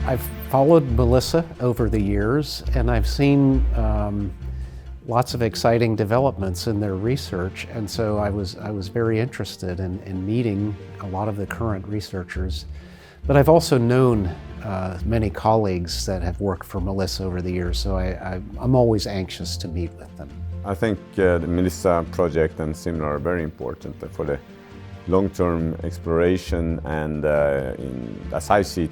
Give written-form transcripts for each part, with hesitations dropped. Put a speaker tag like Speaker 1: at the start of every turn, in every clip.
Speaker 1: I've followed MELiSSA over the years, and I've seen lots of exciting developments in their research, and so I was very interested in meeting a lot of the current researchers. But I've also known many colleagues that have worked for MELiSSA over the years, so I'm always anxious to meet with them.
Speaker 2: I think the MELiSSA project and similar are very important for the long-term exploration and, as I see it,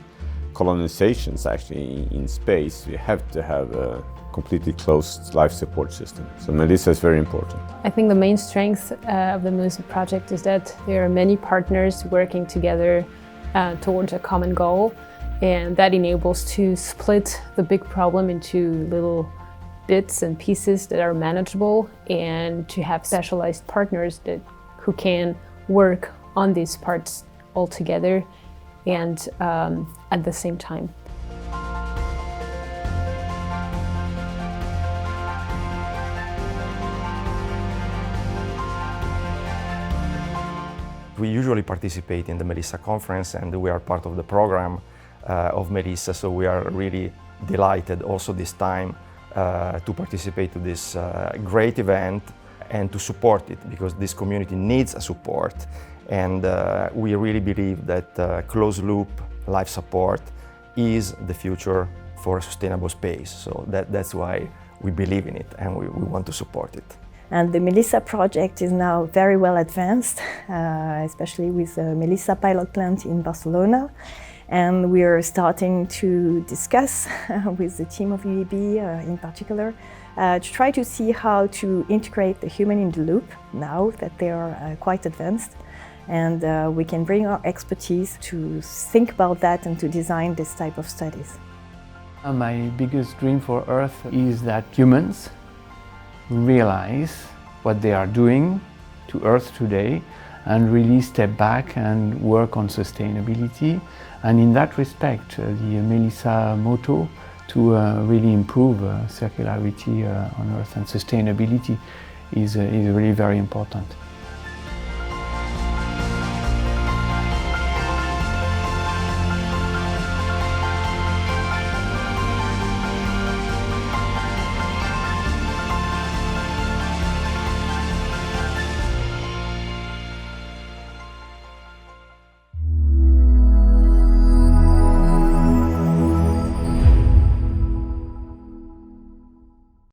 Speaker 2: colonizations actually in space. We have to have a completely closed life support system. So MELiSSA is very important.
Speaker 3: I think the main strength of the MELiSSA project is that there are many partners working together towards a common goal, and that enables to split the big problem into little bits and pieces that are manageable, and to have specialized partners who can work on these parts all together and at the same time.
Speaker 4: We usually participate in the MELiSSA conference, and we are part of the program of MELiSSA, so we are really delighted also this time to participate to this great event and to support it, because this community needs a support, and we really believe that closed-loop life support is the future for a sustainable space. So that's why we believe in it and we want to support it.
Speaker 5: And the MELiSSA project is now very well advanced, especially with the MELiSSA pilot plant in Barcelona. And we are starting to discuss with the team of UAB in particular to try to see how to integrate the human in the loop now that they are quite advanced. And we can bring our expertise to think about that and to design this type of studies.
Speaker 6: My biggest dream for Earth is that humans realize what they are doing to Earth today and really step back and work on sustainability. And in that respect, the MELiSSA motto to really improve circularity on Earth and sustainability is really very important.